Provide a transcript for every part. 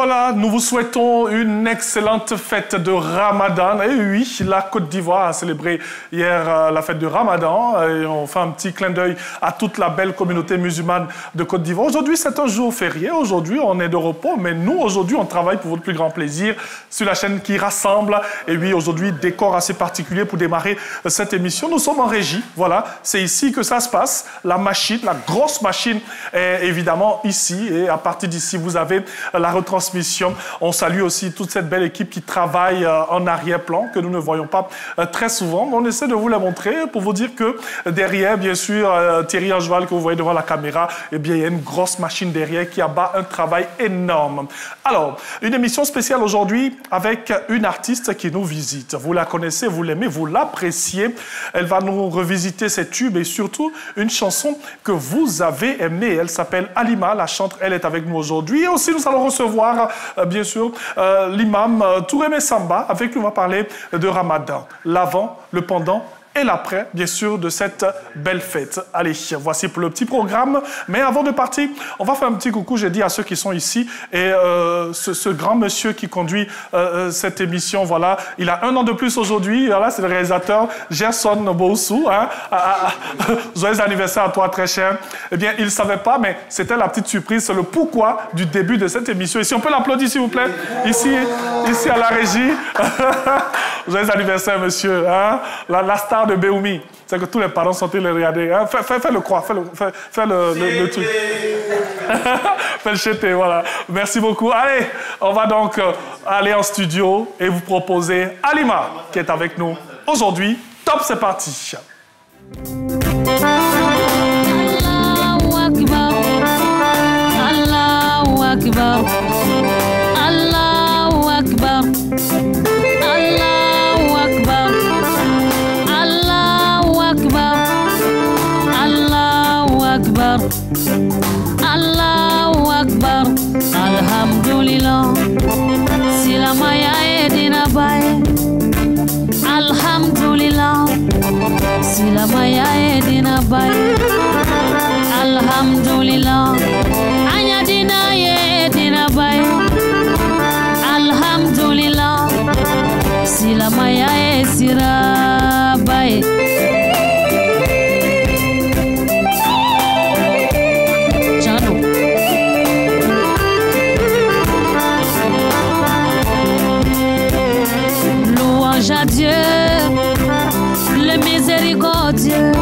voilà, nous vous souhaitons une excellente fête de Ramadan. Et oui, la Côte d'Ivoire a célébré hier la fête de Ramadan. Et on fait un petit clin d'œil à toute la belle communauté musulmane de Côte d'Ivoire. Aujourd'hui, c'est un jour férié. Aujourd'hui, on est de repos. Mais nous, aujourd'hui, on travaille pour votre plus grand plaisir sur la chaîne qui rassemble. Et oui, aujourd'hui, décor assez particulier pour démarrer cette émission. Nous sommes en régie. Voilà, c'est ici que ça se passe. La machine, la grosse machine est évidemment ici. Et à partir d'ici, vous avez la retransmission. On salue aussi toute cette belle équipe qui travaille en arrière-plan, que nous ne voyons pas très souvent. Mais on essaie de vous la montrer pour vous dire que derrière, bien sûr, Thierry Angeval, que vous voyez devant la caméra, eh bien, il y a une grosse machine derrière qui abat un travail énorme. Alors, une émission spéciale aujourd'hui avec une artiste qui nous visite. Vous la connaissez, vous l'aimez, vous l'appréciez. Elle va nous revisiter ses tubes et surtout une chanson que vous avez aimée. Elle s'appelle Halima, la chante, elle est avec nous aujourd'hui. Et aussi, nous allons recevoir bien sûr, l'imam Touré Samba. Avec lui, on va parler de Ramadan, l'avant, le pendant et l'après, bien sûr, de cette belle fête. Allez, voici pour le petit programme. Mais avant de partir, on va faire un petit coucou, j'ai dit à ceux qui sont ici. Et ce grand monsieur qui conduit cette émission, voilà, il a 1 an de plus aujourd'hui. Voilà, c'est le réalisateur Gerson Boussou. Hein. Joyeux anniversaire à toi, très cher. Eh bien, il ne savait pas, mais c'était la petite surprise. C'est le pourquoi du début de cette émission. Et si on peut l'applaudir, s'il vous plaît, ici à la régie. Joyeux anniversaire, monsieur. Hein. La star de Béoumi. C'est que tous les parents sont les regarder. Hein. Fais le croix, fais le truc. Fais le chété, voilà. Merci beaucoup. Allez, on va donc aller en studio et vous proposer Halima qui est avec nous aujourd'hui. Top, c'est parti. Allahu Akbar. Allahu Akbar. Allahu Akbar. Allahu Akbar, Alhamdulillah. Silamaya edina bae. Alhamdulillah. Silamaya edina bae. Alhamdulillah. Anya dina edina bae. Alhamdulillah. Silamaya esira bae. À Dieu, le miséricordieux,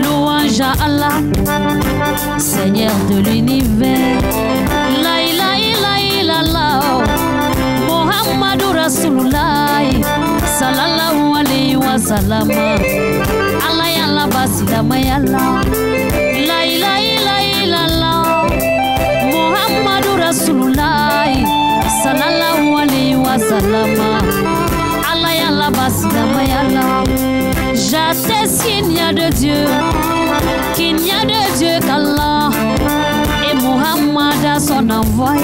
louange à Allah, Seigneur de l'univers. La ilaha illallah, Muhammadur Rasulullah, sallallahu alayhi wa sallam. Allah yalla basilama yalla. La ilaha illallah, Muhammadur Rasulullah, sallallahu alayhi wa sallam. J'atteste qu'il n'y a de Dieu, qu'il n'y a de Dieu qu'Allah et Muhammad a son envoyé,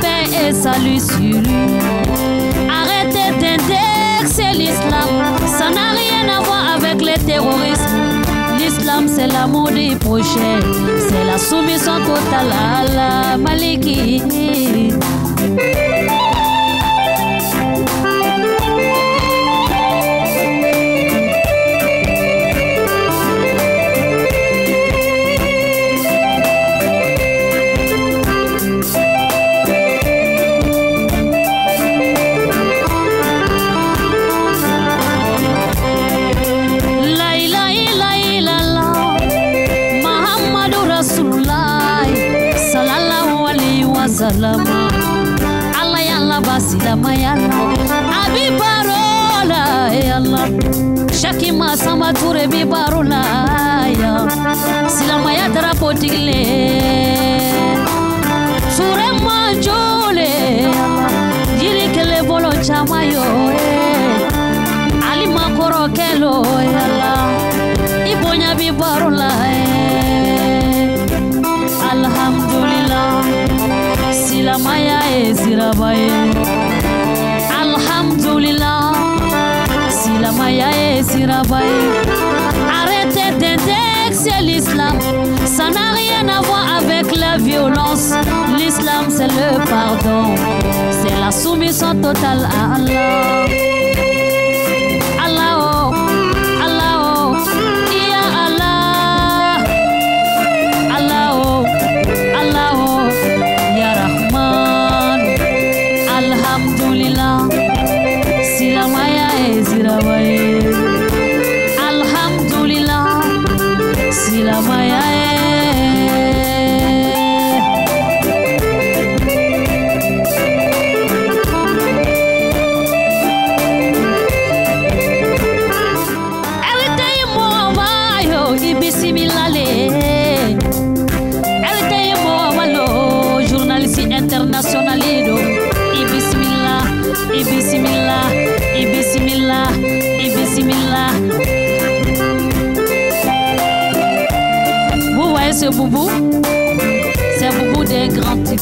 paix et salut sur lui. Arrêtez d'indexer l'islam, ça n'a rien à voir avec les terroristes. L'islam c'est l'amour des prochains, c'est la soumission totale à la Maliki. Allah yalla basilama yalla abi barola yalla shakima sama ture bi barola ya silama ya drapo tigle sure manjole yiri kele bolo chama yo ali makoro kelo yalla ibonya bi barola alhamdulillah. Silamaya ezirabaye. Alhamdulillah. Silamaya ezirabaye. Arrêtez d'indexer l'islam. Ça n'a rien à voir avec la violence. L'islam c'est le pardon, c'est la soumission totale à Allah. Allah, oh, Allah, oh, ya Allah. Allah, oh, Allah, oh, ya Rahman. Alhamdulillah, silamaya e zirawaye. Alhamdulillah, silamaya e. Internationalido, ibismillah, ibismillah, ibismillah, ibismillah. Vous voyez ce boubou? C'est un boubou des grands types.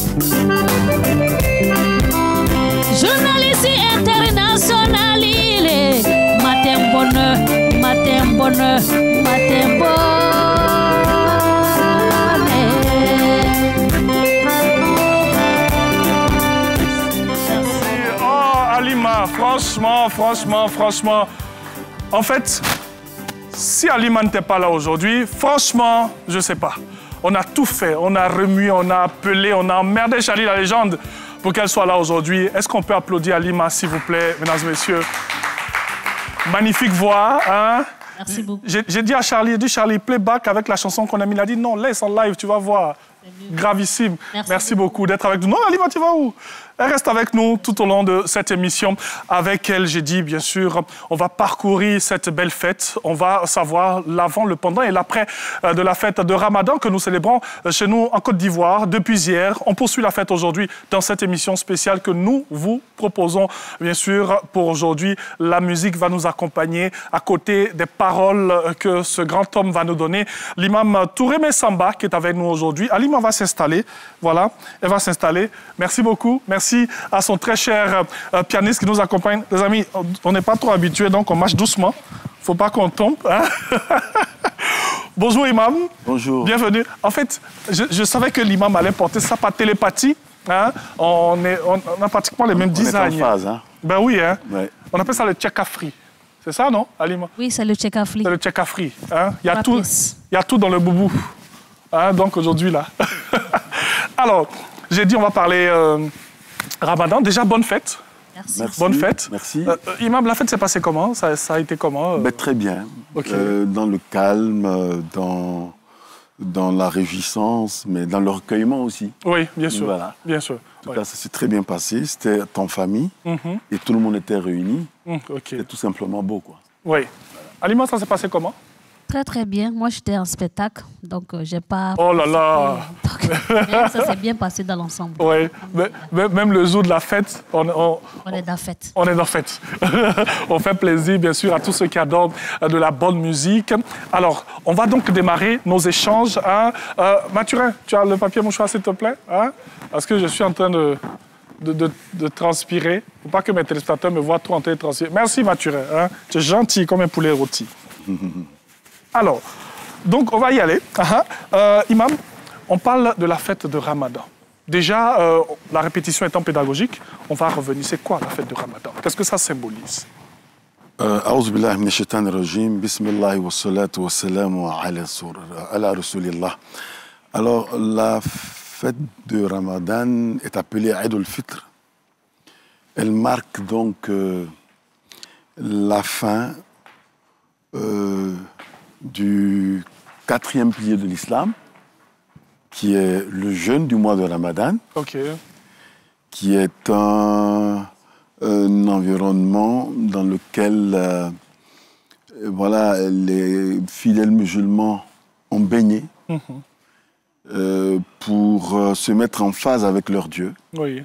Journaliste international, il est matin bonheur, matin bonheur, matin bonheur. Franchement. En fait, si Halima n'était pas là aujourd'hui, franchement, je ne sais pas. On a tout fait, on a remué, on a appelé, on a emmerdé Charlie la légende pour qu'elle soit là aujourd'hui. Est-ce qu'on peut applaudir Halima, s'il vous plaît, mesdames et messieurs? Magnifique voix, hein? Merci beaucoup. J'ai dit à Charlie, playback avec la chanson qu'on a mis. Il a dit non, laisse en live, tu vas voir. Gravissime. Merci beaucoup d'être avec nous. Non, Halima, tu vas où? Elle reste avec nous tout au long de cette émission. Avec elle, j'ai dit, bien sûr, on va parcourir cette belle fête. On va savoir l'avant, le pendant et l'après de la fête de Ramadan que nous célébrons chez nous en Côte d'Ivoire depuis hier. On poursuit la fête aujourd'hui dans cette émission spéciale que nous vous proposons. Bien sûr, pour aujourd'hui, la musique va nous accompagner à côté des paroles que ce grand homme va nous donner. L'imam Touré Samba qui est avec nous aujourd'hui. Halima va s'installer. Voilà, elle va s'installer. Merci beaucoup. Merci à son très cher pianiste qui nous accompagne. Les amis, on n'est pas trop habitués, donc on marche doucement. Il ne faut pas qu'on tombe. Hein? Bonjour, imam. Bonjour. Bienvenue. En fait, je savais que l'imam allait porter ça par télépathie. Hein? On a pratiquement les mêmes designs. On est en phase, hein? Ben oui, hein? Ouais. On appelle ça le tchekafri. C'est ça, non, Halima? Oui, c'est le tchekafri. C'est le tchekafri. Hein? Il y a tout dans le boubou. Hein? Donc aujourd'hui, là. Alors, j'ai dit, on va parler Ramadan. Déjà, bonne fête. Merci. Bonne fête. Merci. Imam, la fête s'est passée comment? Ça a été comment? Ben, très bien. Okay. Dans le calme, dans la réjouissance, mais dans le recueillement aussi. Oui, bien sûr. Voilà. Bien sûr. En tout cas, ça s'est très bien passé. C'était en famille et tout le monde était réuni. C'était tout simplement beau, quoi. Oui. Halima, ça s'est passé comment? Très, très bien. Moi, j'étais en spectacle, donc j'ai pas... Oh là là! Donc, ça s'est bien passé dans l'ensemble. Oui. Même le jour de la fête, on est dans la fête. On est dans la fête. On fait plaisir, bien sûr, à tous ceux qui adorent de la bonne musique. Alors, on va donc démarrer nos échanges. Hein. Mathurin, tu as le papier mouchoir, s'il te plaît? Hein? Parce que je suis en train de transpirer. Il ne faut pas que mes téléspectateurs me voient trop en train de transpirer. Merci, Mathurin. Hein? Tu es gentil comme un poulet rôti. Alors, donc on va y aller. Imam, on parle de la fête de Ramadan. Déjà, la répétition étant pédagogique, on va revenir. C'est quoi la fête de Ramadan? Qu'est-ce que ça symbolise? A'oudhu billahi minash shaitanir rajim. Bismillah wa salatu wa salamu ala rasulillah. Alors, la fête de Ramadan est appelée Eid al-Fitr. Elle marque donc la fin du 4e pilier de l'islam, qui est le jeûne du mois de Ramadan, qui est un environnement dans lequel voilà, les fidèles musulmans ont baigné pour se mettre en phase avec leur Dieu. Oui.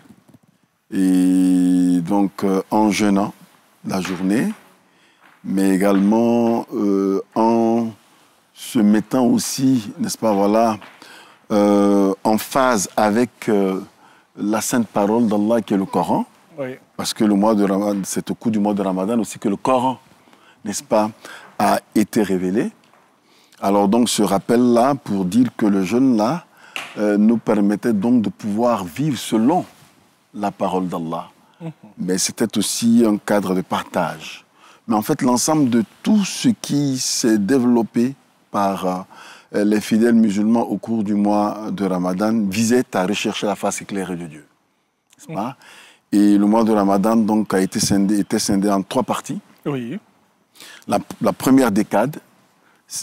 Et donc, en jeûnant la journée, mais également en se mettant aussi, n'est-ce pas, voilà, en phase avec la sainte parole d'Allah qui est le Coran. Oui. Parce que le mois de Ramadan, c'est au cours du mois de Ramadan aussi que le Coran, n'est-ce pas, a été révélé. Alors donc ce rappel-là pour dire que le jeûne-là nous permettait donc de pouvoir vivre selon la parole d'Allah, mais c'était aussi un cadre de partage. Mais en fait, l'ensemble de tout ce qui s'est développé par les fidèles musulmans au cours du mois de Ramadan visait à rechercher la face éclairée de Dieu. N'est-ce pas? Et le mois de Ramadan donc, était scindé en 3 parties. Oui. La première décade,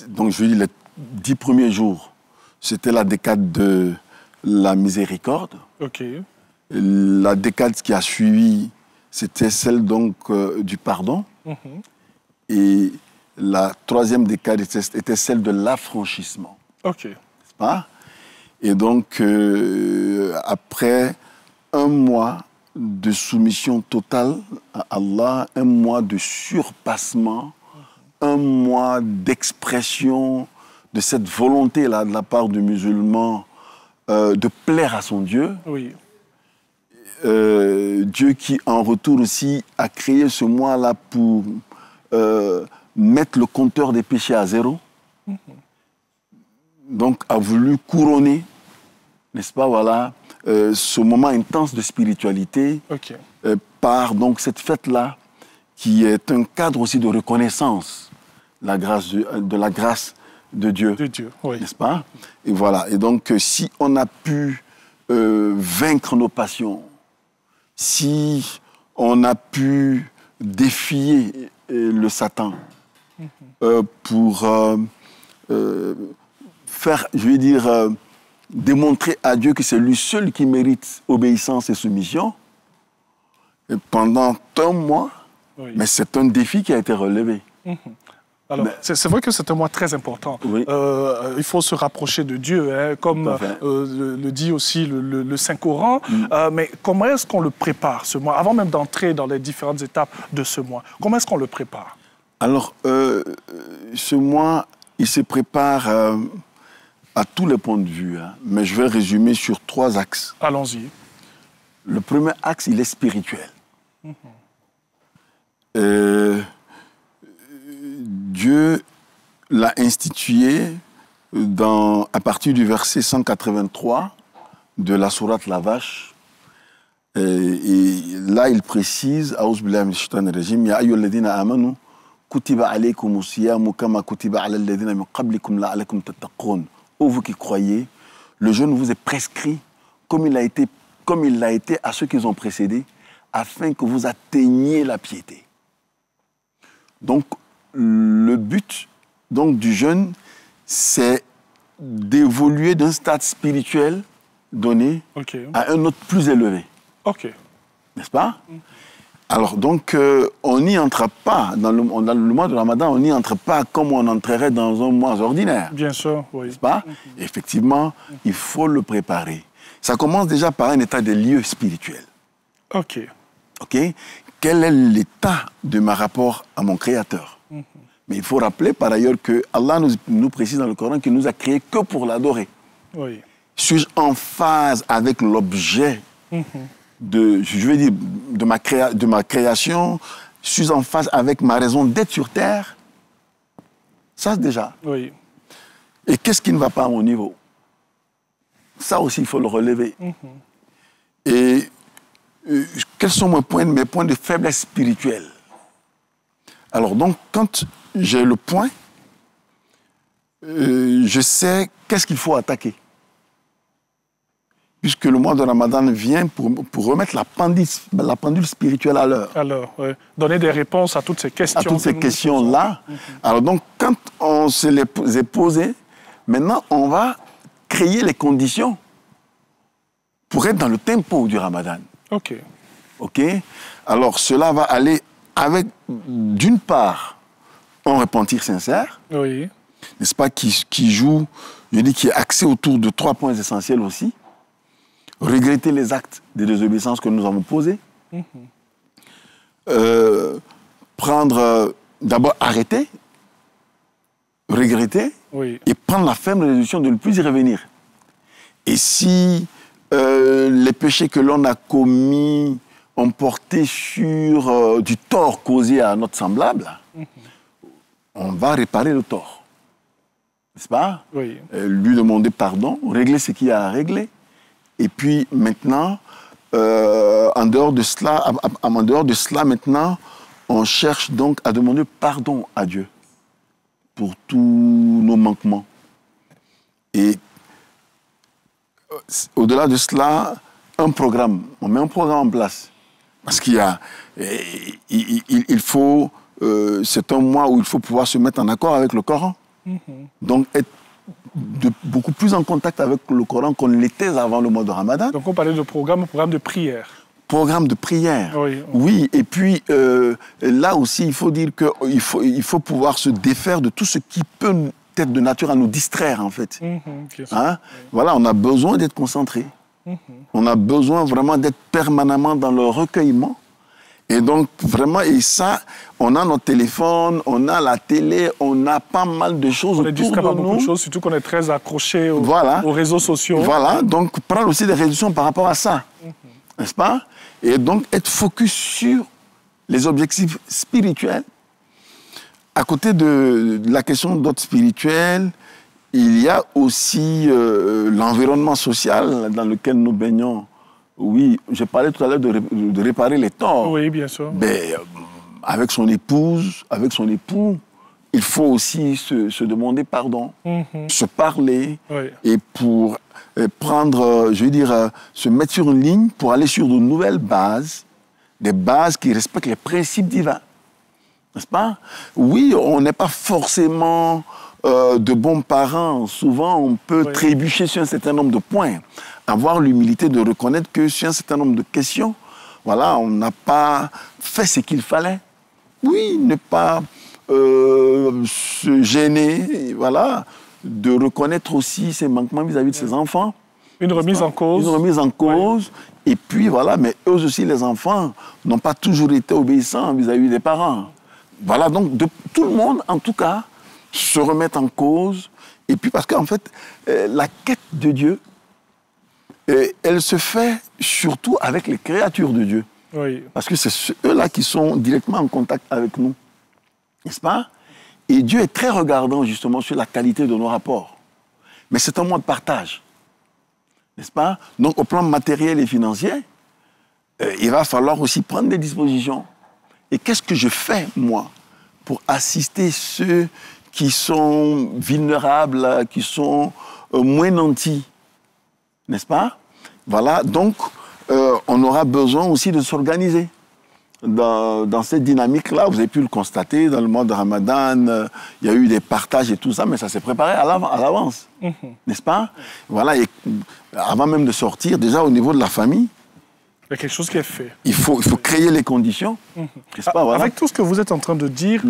donc je dis les 10 premiers jours, c'était la décade de la miséricorde. OK. La décade qui a suivi, c'était celle donc du pardon. Et la 3e décade était celle de l'affranchissement. OK. N'est-ce pas? Et donc, après un mois de soumission totale à Allah, un mois de surpassement, un mois d'expression de cette volonté-là de la part du musulman de plaire à son Dieu. Oui. Dieu qui, en retour aussi, a créé ce mois-là pour mettre le compteur des péchés à 0. Donc, a voulu couronner, n'est-ce pas, voilà, ce moment intense de spiritualité par donc cette fête-là qui est un cadre aussi de reconnaissance de la grâce de Dieu, oui. N'est-ce pas? Et voilà. Et donc, si on a pu vaincre nos passions, si on a pu défier le Satan pour faire, je veux dire, démontrer à Dieu que c'est lui seul qui mérite obéissance et soumission, et pendant un mois, mais c'est un défi qui a été relevé. Alors, c'est vrai que c'est un mois très important. Oui. Il faut se rapprocher de Dieu, hein, comme le dit aussi le Saint-Coran. Mais comment est-ce qu'on le prépare, ce mois, avant même d'entrer dans les différentes étapes de ce mois? Comment est-ce qu'on le prépare? Alors, ce mois, il se prépare à tous les points de vue, hein, mais je vais résumer sur 3 axes. Allons-y. Le premier axe, il est spirituel. Dieu l'a institué à partir du verset 183 de la sourate La Vache. Et là, il précise, A'ouz billahi minash shaitanir rajim, Ya ayyuhalladhina amanu, kutiba alaykumus siyamu kama kutiba ala alladhina min qablikum la'allakum tattaqun. Ô vous qui croyez, le jeûne vous est prescrit comme il l'a été à ceux qui ont précédé, afin que vous atteigniez la piété. Donc, le but donc, du jeûne, c'est d'évoluer d'un stade spirituel donné à un autre plus élevé. N'est-ce pas? Alors, donc, on n'y entre pas, dans le mois de Ramadan, on n'y entre pas comme on entrerait dans un mois ordinaire. Bien sûr, oui. N'est-ce pas? Effectivement, il faut le préparer. Ça commence déjà par un état des lieux spirituels. OK. Quel est l'état de mon rapport à mon Créateur? Mais il faut rappeler par ailleurs que Allah nous précise dans le Coran qu'il nous a créés que pour l'adorer. Suis-je en phase avec l'objet de ma création? Suis-je en phase avec ma raison d'être sur terre? Ça déjà. Et qu'est-ce qui ne va pas à mon niveau? Ça aussi, il faut le relever. Et quels sont mes points de faiblesse spirituelle? Alors donc, quand j'ai le point, je sais qu'est-ce qu'il faut attaquer. Puisque le mois de Ramadan vient pour remettre la pendule spirituelle à l'heure. Alors, donner des réponses à toutes ces questions. À toutes ces questions-là. Alors donc, quand on se les est posées, maintenant, on va créer les conditions pour être dans le tempo du Ramadan. Alors, cela va aller avec, d'une part, un repentir sincère, n'est-ce pas, qui joue, je dis, qui est axé autour de 3 points essentiels aussi. Regretter les actes de désobéissance que nous avons posés. D'abord arrêter, regretter, et prendre la ferme résolution de ne plus y revenir. Et si les péchés que l'on a commis ont porté sur du tort causé à notre semblable, on va réparer le tort. N'est-ce pas? Lui demander pardon, régler ce qu'il y a à régler. Et puis maintenant, en dehors de cela, maintenant, on cherche donc à demander pardon à Dieu pour tous nos manquements. Et au-delà de cela, on met un programme en place. Parce qu'il y a, il faut, c'est un mois où il faut pouvoir se mettre en accord avec le Coran. Donc être beaucoup plus en contact avec le Coran qu'on l'était avant le mois de Ramadan. Donc on parlait de programme de prière. Programme de prière. Oui, et puis là aussi, il faut dire qu'il faut pouvoir se défaire de tout ce qui peut être de nature à nous distraire, en fait. Hein? Voilà, on a besoin d'être concentré. On a besoin vraiment d'être permanemment dans le recueillement. Et donc, vraiment, et ça, on a notre téléphone, on a la télé, on a pas mal de choses autour de nous. On est distrait par beaucoup de choses, surtout qu'on est très accroché aux réseaux sociaux. Voilà, donc prendre aussi des résolutions par rapport à ça. N'est-ce pas? Et donc, être focus sur les objectifs spirituels. À côté de la question d'ordre spirituel, il y a aussi l'environnement social dans lequel nous baignons. Oui, j'ai parlé tout à l'heure de réparer les torts. Oui, bien sûr. Mais avec son épouse, avec son époux, il faut aussi se demander pardon, se parler, et pour prendre, je veux dire, se mettre sur une ligne pour aller sur de nouvelles bases, des bases qui respectent les principes divins. N'est-ce pas? Oui, on n'est pas forcément de bons parents. Souvent, on peut trébucher sur un certain nombre de points. Avoir l'humilité de reconnaître que sur un certain nombre de questions, voilà, on n'a pas fait ce qu'il fallait. Oui, ne pas se gêner, voilà, de reconnaître aussi ses manquements vis-à-vis de ses enfants. Une remise en cause. Une remise en cause. Et puis, voilà, mais eux aussi, les enfants, n'ont pas toujours été obéissants vis-à-vis des parents. Voilà, donc tout le monde, en tout cas, se remettre en cause. Et puis, parce qu'en fait, la quête de Dieu, elle se fait surtout avec les créatures de Dieu. Oui. Parce que c'est eux-là qui sont directement en contact avec nous. N'est-ce pas? Et Dieu est très regardant, justement, sur la qualité de nos rapports. Mais c'est un mois de partage. N'est-ce pas? Donc, au plan matériel et financier, il va falloir aussi prendre des dispositions. Et qu'est-ce que je fais, moi, pour assister ceux qui sont vulnérables, qui sont moins nantis? N'est-ce pas? Voilà, donc, on aura besoin aussi de s'organiser. Dans cette dynamique-là, vous avez pu le constater, dans le mois de Ramadan, il y a eu des partages et tout ça, mais ça s'est préparé à l'avance. N'est-ce pas? Voilà, et avant même de sortir, déjà au niveau de la famille, il y a quelque chose qui est fait. Il faut créer les conditions. Pas, voilà. Avec tout ce que vous êtes en train de dire,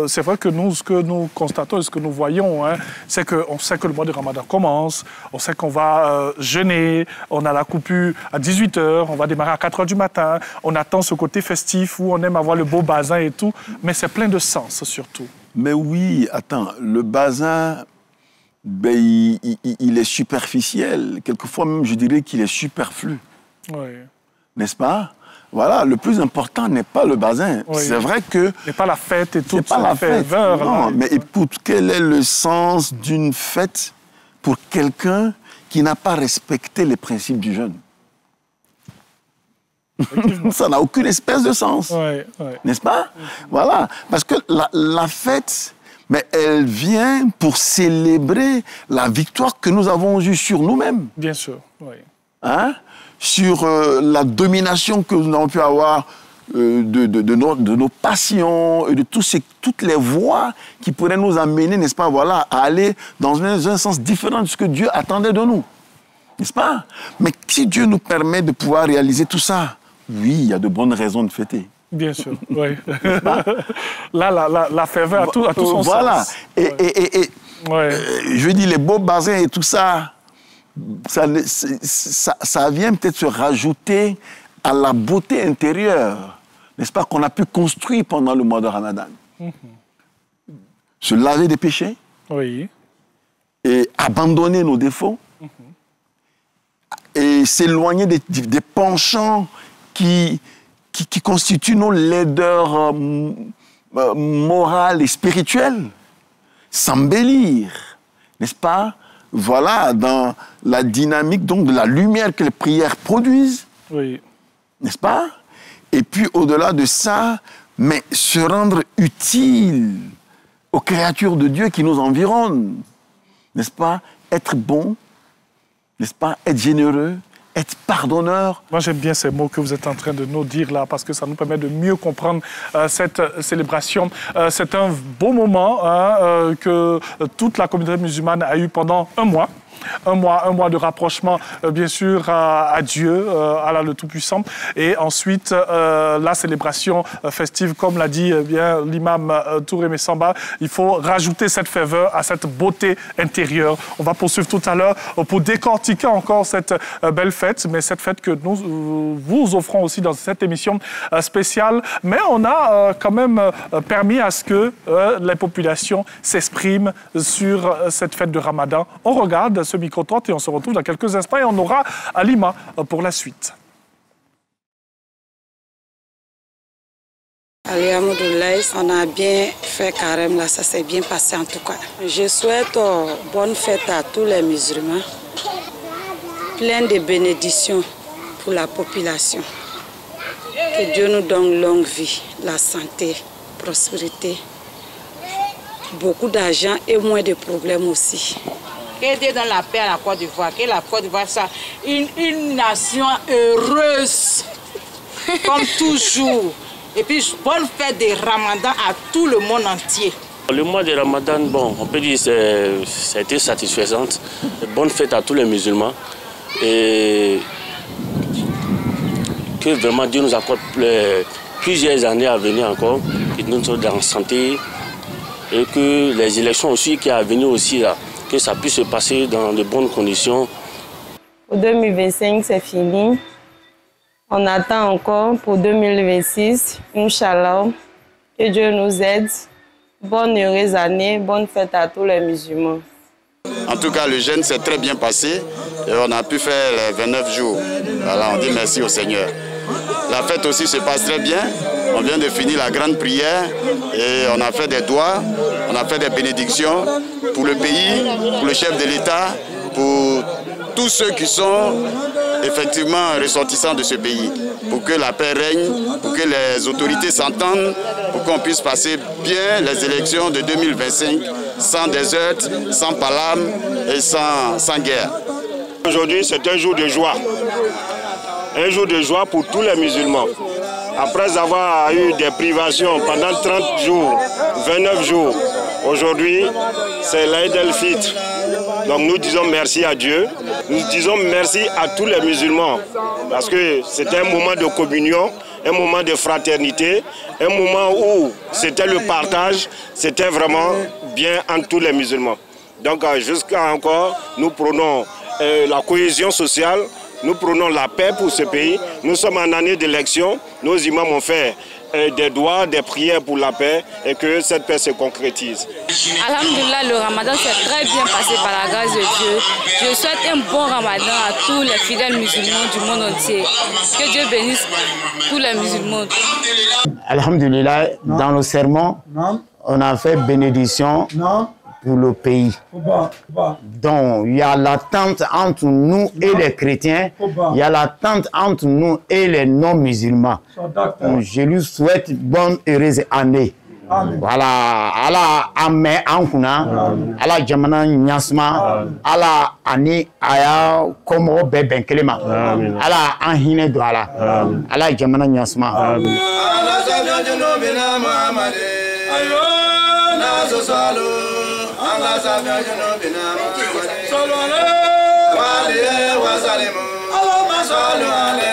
c'est vrai que nous, ce que nous constatons et ce que nous voyons, c'est qu'on sait que le mois de Ramadan commence, on sait qu'on va jeûner, on a la coupure à 18h, on va démarrer à 4h du matin, on attend ce côté festif où on aime avoir le beau bazin et tout, mais c'est plein de sens surtout. Mais oui, attends, le bazin, ben, il est superficiel. Quelquefois même, je dirais qu'il est superflu. Oui. N'est-ce pas? Voilà, le plus important n'est pas le bazin. Oui. C'est vrai que... C'est pas la fête et tout. C'est pas la fête. Non, mais écoute, quel est le sens d'une fête pour quelqu'un qui n'a pas respecté les principes du jeûne? Ça n'a aucune espèce de sens. N'est-ce pas? Voilà, parce que la fête, mais elle vient pour célébrer la victoire que nous avons eue sur nous-mêmes. Bien sûr, oui. Hein? Sur la domination que nous avons pu avoir de nos passions et de toutes les voies qui pourraient nous amener, n'est-ce pas, voilà, à aller dans un sens différent de ce que Dieu attendait de nous. N'est-ce pas? Mais si Dieu nous permet de pouvoir réaliser tout ça, oui, il y a de bonnes raisons de fêter. Bien sûr, oui. Là, la ferveur a tout son voilà. sens. Voilà. Et je veux dire, les beaux bassins et tout ça, ça vient peut-être se rajouter à la beauté intérieure, n'est-ce pas, qu'on a pu construire pendant le mois de Ramadan. Se laver des péchés, oui, et abandonner nos défauts, et s'éloigner des penchants qui constituent nos laideurs morales et spirituelles, s'embellir, n'est-ce pas? Voilà, dans la dynamique donc de la lumière que les prières produisent, Oui. N'est-ce pas? Et puis au-delà de ça, mais se rendre utile aux créatures de Dieu qui nous environnent. N'est-ce pas? Être bon, n'est-ce pas? Être généreux, être pardonneur. Moi, j'aime bien ces mots que vous êtes en train de nous dire là, parce que ça nous permet de mieux comprendre cette célébration. C'est un beau moment que toute la communauté musulmane a eu pendant un mois. Un mois de rapprochement, bien sûr, à Dieu, à Allah le Tout-Puissant. Et ensuite, la célébration festive, comme l'a dit bien l'imam Touré Messamba, il faut rajouter cette ferveur à cette beauté intérieure. On va poursuivre tout à l'heure pour décortiquer encore cette belle fête, mais cette fête que nous vous offrons aussi dans cette émission spéciale. Mais on a quand même permis à ce que les populations s'expriment sur cette fête de Ramadan. On regarde ce micro-trottoir et on se retrouve dans quelques instants et on aura Alima pour la suite. Alhamdoulilah, on a bien fait carême là, ça s'est bien passé en tout cas. Je souhaite bonne fête à tous les musulmans, plein de bénédictions pour la population. Que Dieu nous donne longue vie, la santé, prospérité, beaucoup d'argent et moins de problèmes aussi. Que Dieu donne la paix à la Côte d'Ivoire, que la Côte d'Ivoire soit une nation heureuse, comme toujours. Et puis, bonne fête de Ramadan à tout le monde entier. Le mois de Ramadan, bon, on peut dire que ça a été satisfaisant. Bonne fête à tous les musulmans. Et que vraiment Dieu nous accorde plusieurs années à venir encore, que nous sommes en santé et que les élections aussi qui sont à venir aussi là, que ça puisse se passer dans de bonnes conditions. Pour 2025, c'est fini. On attend encore pour 2026, Inch'Allah. Que Dieu nous aide. Bonne heureuse année, bonne fête à tous les musulmans. En tout cas, le jeûne s'est très bien passé et on a pu faire les 29 jours. Voilà, on dit merci au Seigneur. La fête aussi se passe très bien. On vient de finir la grande prière et on a fait des doigts, on a fait des bénédictions pour le pays, pour le chef de l'État, pour tous ceux qui sont effectivement ressortissants de ce pays, pour que la paix règne, pour que les autorités s'entendent, pour qu'on puisse passer bien les élections de 2025 sans désert, sans palame et sans guerre. Aujourd'hui, c'est un jour de joie. Un jour de joie pour tous les musulmans. Après avoir eu des privations pendant 30 jours, 29 jours, aujourd'hui, c'est l'Aïd el-Fitr. Donc nous disons merci à Dieu, nous disons merci à tous les musulmans, parce que c'était un moment de communion, un moment de fraternité, un moment où c'était le partage, c'était vraiment bien entre tous les musulmans. Donc jusqu'à encore, nous prenons la cohésion sociale, nous prenons la paix pour ce pays. Nous sommes en année d'élection. Nos imams ont fait des doigts, des prières pour la paix et que cette paix se concrétise. Alhamdoulilah, le Ramadan s'est très bien passé par la grâce de Dieu. Je souhaite un bon Ramadan à tous les fidèles musulmans du monde entier. Que Dieu bénisse tous les musulmans. Alhamdoulilah, dans le sermon, on a fait bénédiction pour le pays. Donc, il y a l'attente entre nous et les chrétiens, il y a l'attente entre nous et les non-musulmans. Donc, je lui souhaite bonne heureuse année. Voilà, Allah amé ankuna, Allah jamana nyasma, Allah ani aya komo beben kelema, Allah anhine do Allah, Allah jamana nyasma. Allah sabya junubina sallallahu alaihi wa sallam Allahumma salli alaihi.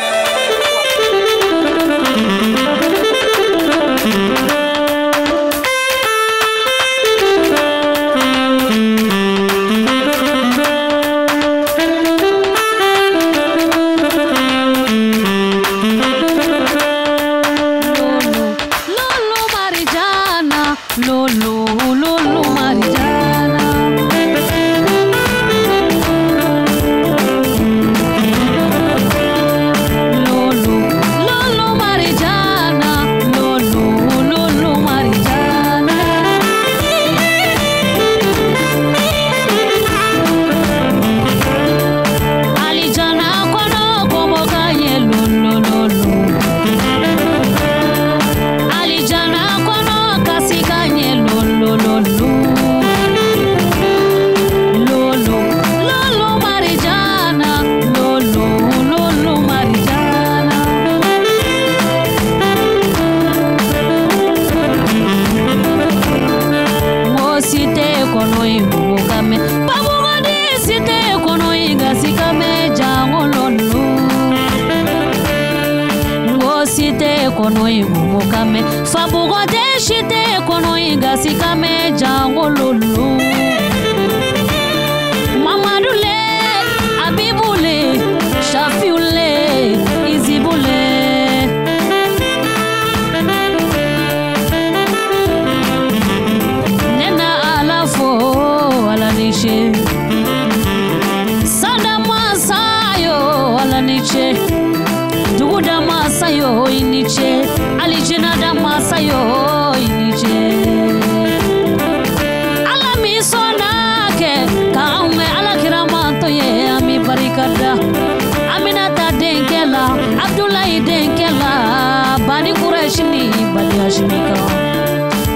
Ngosite kono ingasika meja ngololo. Ngosite kono ibumukame. Fabugote shite kono ingasika meja ngololo. Mamadule, Abibule, Shafiule, Izibule. Nena alafo alaniche. Sada masayo alaniche. Duguda masayo iniche. Alijina da masayo iniche. Alami sonake. Kaume ala kiramanto ye ami barikada. Aminata denkela. Abdullahi denkela. Bani Kureshini bani Hashimika.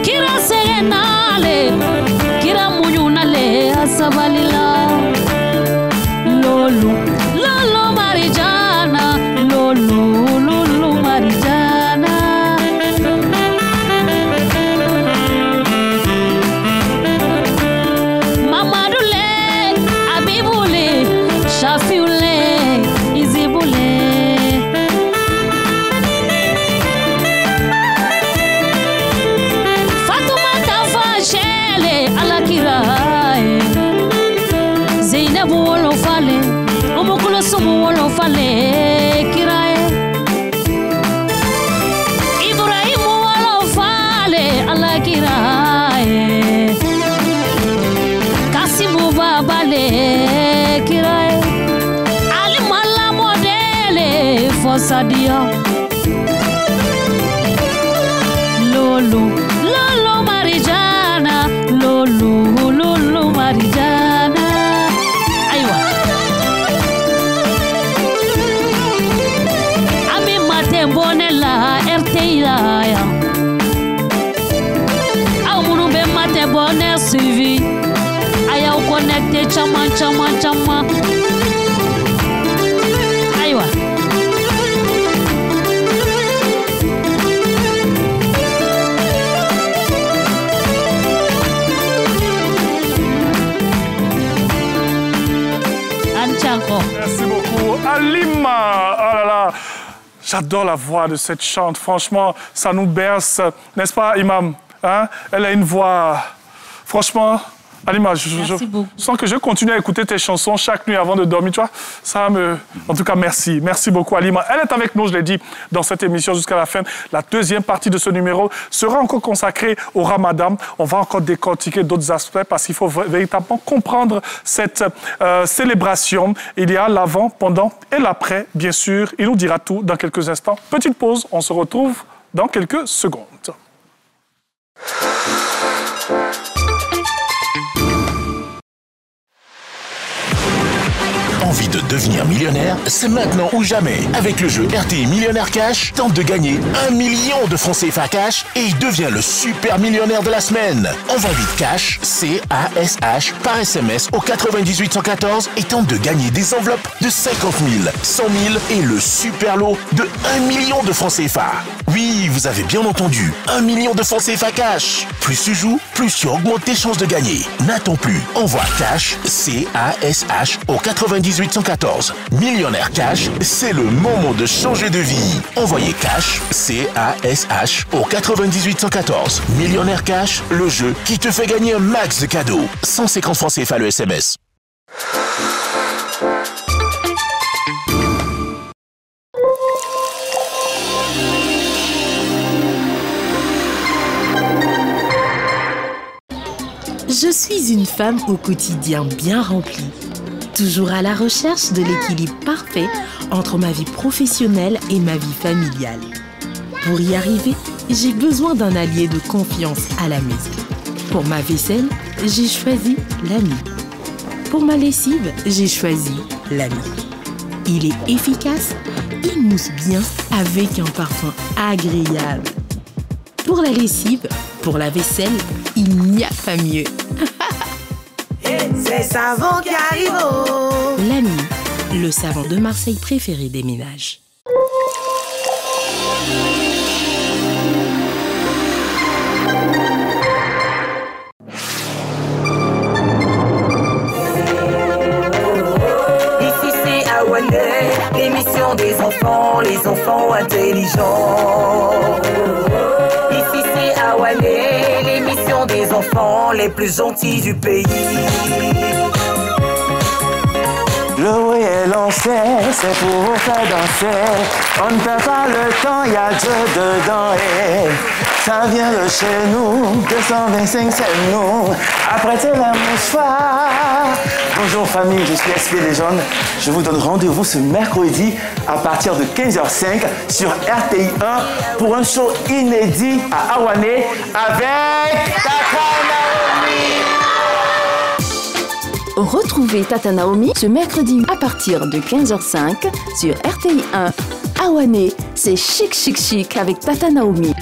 Kira segenale. Kira munyunale asabalila. Lolo, Lolo Marijana. Lolo, Lolo Marijana. Mamadule, Abibule, Shafiule, Izibule. Fatoumata Fachele, Alakirae. Zainabu Wolofale, Omokulosumu Wolofale, Kirae. Ibrahimu Wolofale, Alakirae. Kasimu Babale, Kirae. Ali Mala Modele, Fosadia. Lolo, Lolo Marijana. Lolo, Lolo Marijana. Aywa. Ami Matembonela, RTIA. Amunube Matembone suivi. Aya ou connecté chama chama chama. Aywa. Merci beaucoup. Alima, oh là là, j'adore la voix de cette chante. Franchement, ça nous berce. N'est-ce pas, Imam, hein? Elle a une voix, franchement... Alima, je sens que je continue à écouter tes chansons chaque nuit avant de dormir. Tu vois, ça me... En tout cas, merci. Merci beaucoup, Alima. Elle est avec nous, je l'ai dit, dans cette émission jusqu'à la fin. La deuxième partie de ce numéro sera encore consacrée au Ramadan. On va encore décortiquer d'autres aspects parce qu'il faut véritablement comprendre cette célébration. Il y a l'avant, pendant et l'après, bien sûr. Il nous dira tout dans quelques instants. Petite pause, on se retrouve dans quelques secondes. Envie de devenir millionnaire? C'est maintenant ou jamais. Avec le jeu RTI Millionnaire Cash, tente de gagner 1 million de francs CFA cash et deviens le super millionnaire de la semaine. Envoie vite cash, C-A-S-H, par SMS au 98 114 et tente de gagner des enveloppes de 50 000, 100 000 et le super lot de 1 million de francs CFA. Oui, vous avez bien entendu, 1 million de francs CFA cash. Plus tu joues, plus tu augmentes tes chances de gagner. N'attends plus, envoie cash, C-A-S-H au 98 114. Millionnaire Cash, c'est le moment de changer de vie. Envoyez cash, C-A-S-H au 98 114. Millionnaire Cash, le jeu qui te fait gagner un max de cadeaux. 150 francs CFA le SMS. Je suis une femme au quotidien bien rempli. Toujours à la recherche de l'équilibre parfait entre ma vie professionnelle et ma vie familiale. Pour y arriver, j'ai besoin d'un allié de confiance à la maison. Pour ma vaisselle, j'ai choisi l'Ami. Pour ma lessive, j'ai choisi l'Ami. Il est efficace, il mousse bien avec un parfum agréable. Pour la lessive, pour la vaisselle, il n'y a pas mieux. C'est savon qui arrive. L'Ami, le savon de Marseille préféré des ménages. l'émission des enfants, les enfants intelligents. Ici c'est Awané, l'émission des enfants les plus gentils du pays. L'eau est lancée, c'est pour vous faire danser. On ne perd pas le temps, y a Dieu dedans. Et ça vient de chez nous, 225 c'est nous. Apprêtez la mouchoir. Bonjour famille, je suis SP Les Jeunes. Je vous donne rendez-vous ce mercredi à partir de 15h05 sur RTI1 pour un show inédit à Awané avec Tata Naomi. Retrouvez Tata Naomi ce mercredi à partir de 15h05 sur RTI1. Awané, c'est chic, chic, chic avec Tata Naomi.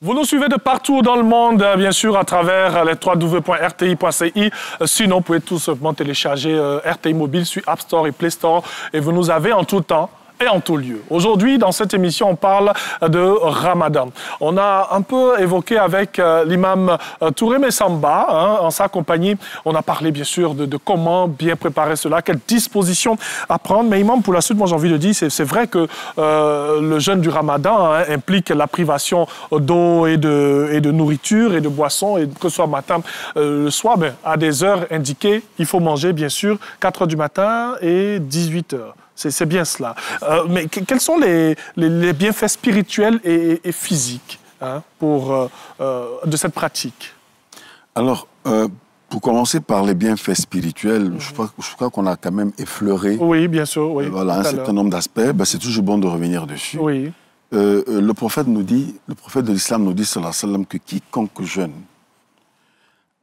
Vous nous suivez de partout dans le monde, bien sûr, à travers les www.rti.ci. Sinon, vous pouvez tout simplement télécharger RTI Mobile sur App Store et Play Store. Et vous nous avez en tout temps et en tout lieu. Aujourd'hui, dans cette émission, on parle de Ramadan. On a un peu évoqué avec l'imam Touré Messamba, en sa compagnie. On a parlé, bien sûr, de comment bien préparer cela, quelles dispositions à prendre. Mais imam, pour la suite, moi, j'ai envie de dire, c'est vrai que le jeûne du Ramadan implique la privation d'eau et de nourriture et de boissons, et que ce soit matin, le soir, à des heures indiquées, il faut manger, bien sûr, 4 heures du matin et 18 heures. C'est bien cela. Mais quels sont les bienfaits spirituels et physiques de cette pratique? Alors, pour commencer par les bienfaits spirituels, je crois qu'on a quand même effleuré oui, bien sûr, oui, voilà, un certain nombre d'aspects. C'est toujours bon de revenir dessus. Oui. Le prophète de l'islam nous dit, sallallahu alayhi wa sallam, que quiconque jeûne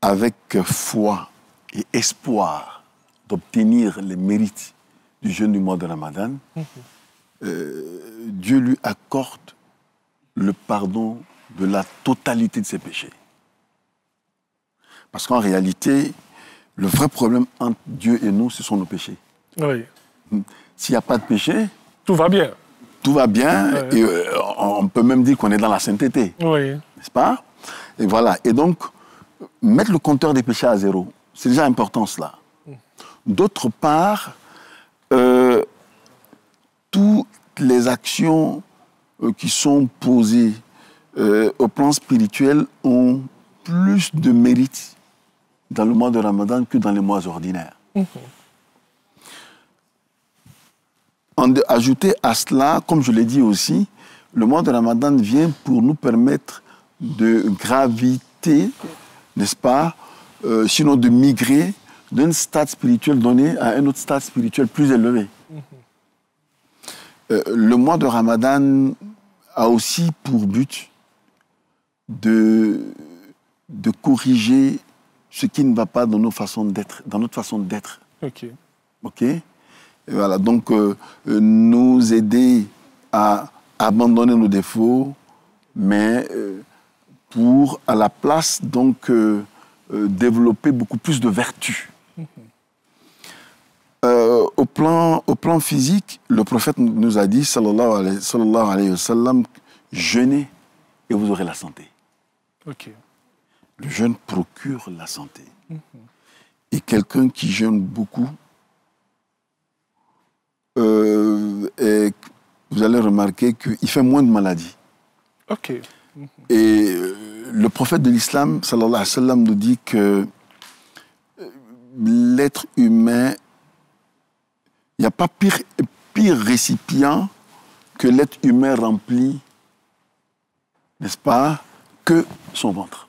avec foi et espoir d'obtenir les mérites du jeûne du mois de Ramadan, Dieu lui accorde le pardon de la totalité de ses péchés. Parce qu'en réalité, le vrai problème entre Dieu et nous, ce sont nos péchés. Oui. S'il n'y a pas de péché, tout va bien. Tout va bien, oui. Et on peut même dire qu'on est dans la sainteté. Oui. N'est-ce pas? Et voilà. Et donc, mettre le compteur des péchés à zéro, c'est déjà important cela. D'autre part, toutes les actions qui sont posées au plan spirituel ont plus de mérite dans le mois de Ramadan que dans les mois ordinaires. Ajouter à cela, comme je l'ai dit aussi, le mois de Ramadan vient pour nous permettre de graviter, n'est-ce pas, sinon de migrer d'un stade spirituel donné à un autre stade spirituel plus élevé. Le mois de Ramadan a aussi pour but de corriger ce qui ne va pas dans notre façon d'être. OK. OK? Et voilà, donc nous aider à abandonner nos défauts, mais pour, à la place, donc, développer beaucoup plus de vertus. Au plan physique, le prophète nous a dit, sallallahu alayhi wa sallam, jeûnez et vous aurez la santé. Okay. Le jeûne procure la santé. Et quelqu'un qui jeûne beaucoup, et vous allez remarquer qu'il fait moins de maladies. Okay. Et le prophète de l'islam, sallallahu alayhi wa sallam, nous dit que l'être humain, il n'y a pas pire récipient que l'être humain rempli, n'est-ce pas, que son ventre.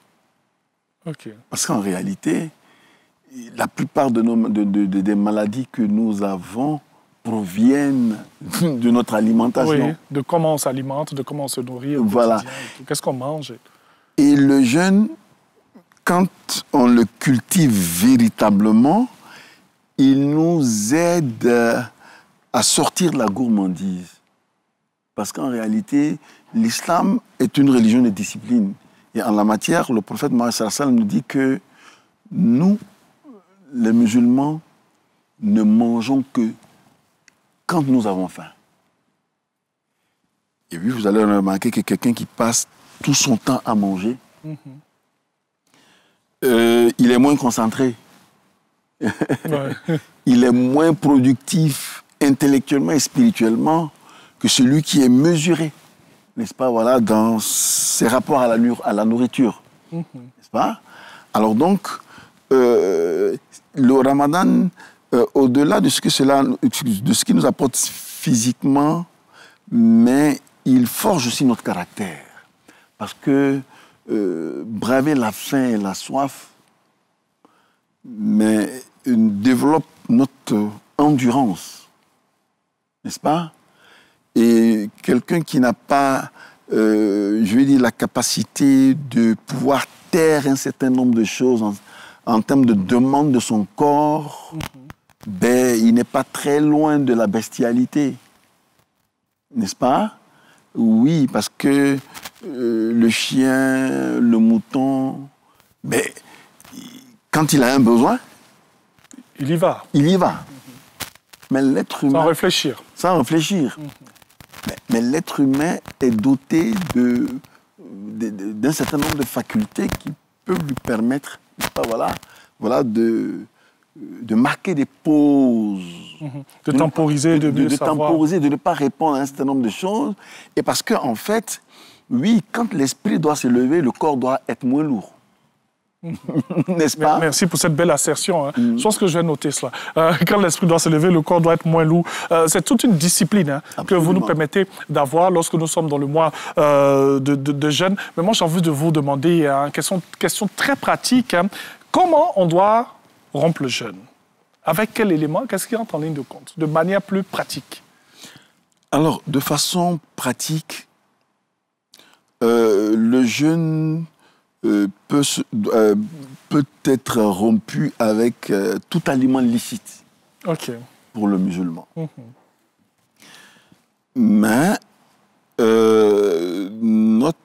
Okay. Parce qu'en réalité, la plupart des maladies que nous avons proviennent de notre alimentation. Oui, de comment on s'alimente, de comment on se nourrit au voilà. quotidien, qu'est-ce qu'on mange. Et le jeûne, quand on le cultive véritablement, il nous aide à sortir de la gourmandise. Parce qu'en réalité, l'islam est une religion de discipline. Et en la matière, le prophète Mohammed sallallahu alayhi wa sallam nous dit que nous, les musulmans, ne mangeons que quand nous avons faim. Et puis, vous allez remarquer que quelqu'un qui passe tout son temps à manger, il est moins concentré. Ouais. Il est moins productif intellectuellement et spirituellement que celui qui est mesuré, n'est-ce pas, voilà, dans ses rapports à la nourriture, n'est-ce pas? Alors donc, le Ramadan, au-delà de ce qu'il nous apporte physiquement, mais il forge aussi notre caractère. Parce que braver la faim et la soif, mais développe notre endurance, n'est-ce pas? Et quelqu'un qui n'a pas, je vais dire, la capacité de pouvoir taire un certain nombre de choses en termes de demande de son corps, ben, il n'est pas très loin de la bestialité, n'est-ce pas? Oui, parce que le chien, le mouton, ben, quand il a un besoin, il y va. Il y va. Mais l'être humain... Sans réfléchir. Sans réfléchir. Mais l'être humain est doté d'un certain nombre de facultés qui peuvent lui permettre, voilà, de marquer des pauses. De temporiser, de mieux savoir. Temporiser, de ne pas répondre à un certain nombre de choses. Et parce qu'en fait, oui, quand l'esprit doit se lever, le corps doit être moins lourd. N'est-ce pas? Merci pour cette belle assertion. Je pense que je vais noter cela. Quand l'esprit doit se lever, le corps doit être moins lourd. C'est toute une discipline que vous nous permettez d'avoir lorsque nous sommes dans le mois de jeûne. Mais moi, j'ai envie de vous demander une question très pratique. Comment on doit rompre le jeûne? Avec quel élément? Qu'est-ce qui entre en ligne de compte? De manière plus pratique. Alors, de façon pratique, le jeûne peut être rompu avec tout aliment licite pour le musulman. Mais notre